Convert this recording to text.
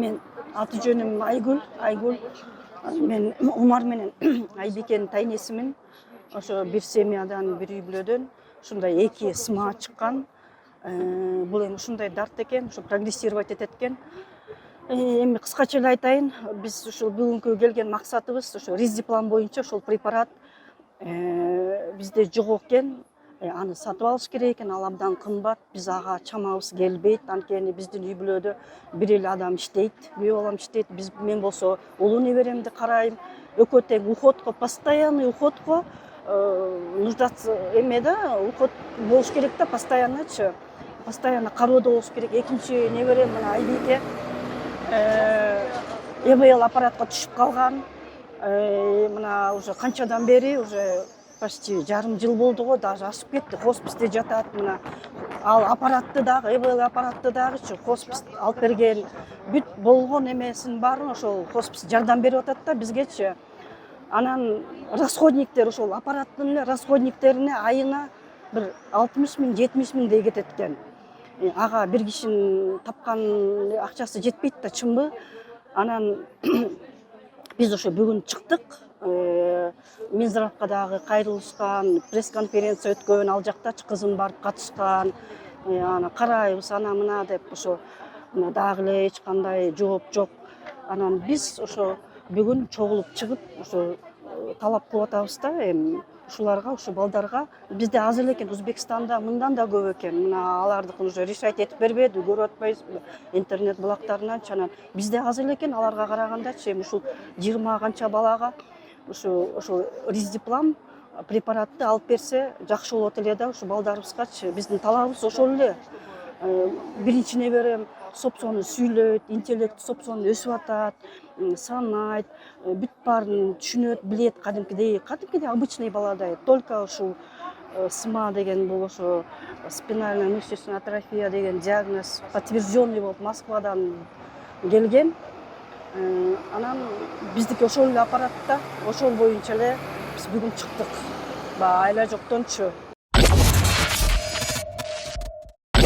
Мен аты жөнүм Айгүл. Мен Умар менен Айбекенин тайнесимин. Ошо бир семьядан, бир үй бүлөдөн ушундай эки сыма чыккан. Бул эми ушундай дарт экен, ушу прогрессировать этет экен. Эми кыскача эле айтайын, биз ушул бүгүнкү келген максатыбыз ошо Риздиплам боюнча ошол препарат бизде жок экен. Аны сатып алыш керек экен, ал абдан кымбат. Биз ага чамабыз келбейт. Анткени биздин үй бүлөдө бир эле адам иштейт, күйөө балам иштейт. Мен болсо улуу неберемди карайм. Экөө тең уходко, постоянный уходко нуждаться эмеде, уход болуш керек да, постоянночу. Постоянно кароодо болуш керек. Экинчи неберем мына Айбеке ЭВЛ аппаратка түшүп калган. Мына уже канчадан бери, уже почти жарым жыл болду го, даже ашып кетти. Хосписте жатат. Мына ал аппаратты дагы, ЭВЛ аппаратты дагычы хоспис алып берген. Бүт болгон эмесин баарын ошол хоспис жардам берип атат да бизгечи. Анан расходниктер, ошол аппараттын эле расходниктерине айына бир 60 миң, 70 миңдей кетет экен. Ага бир кишинин тапкан акчасы жетпейт да, чынбы? Анан биз ошо бүгүн чыктык. Минздравга дагы кайрылышкан, пресс-конференция өткөн, ал жактачы кызым барып катышкан. Аны карайбыз, ана мына деп ошо дагы эле эч кандай жооп жок. Анан биз ошо бүгүн чогулуп чыгып, ошо талап кылып атабыз да, эми ушуларга, ушу балдарга. Бизде аз эле экен, Өзбекстанда мындан да көп экен. Мына алардыкын уже решать этип бербеди, көрүп атпайсызбы интернет булактарынан. Анан бизде аз эле экен, аларга карагандачы. Эми ушул 20 канча балага ошол Риздиплам препаратты алып берсе жакшы болот эле да, ушу балдарыбызгачы. Биздин талабыбыз ошол эле. Биринчи неберем сопсону сүйлөйт, интеллекти сопсону өсүп атат, санайт, бүт баарын түшүнөт, билет, кадимкидей обычный баладай. Только ушул СМА деген бул ошо спинальная мышечная атрофия деген диагноз подтвержденный болуп Москвадан келген. Анан биздики ошол эле аппаратта, ошол боюнча эле биз бүгүн чыктык. Айла жоктончу.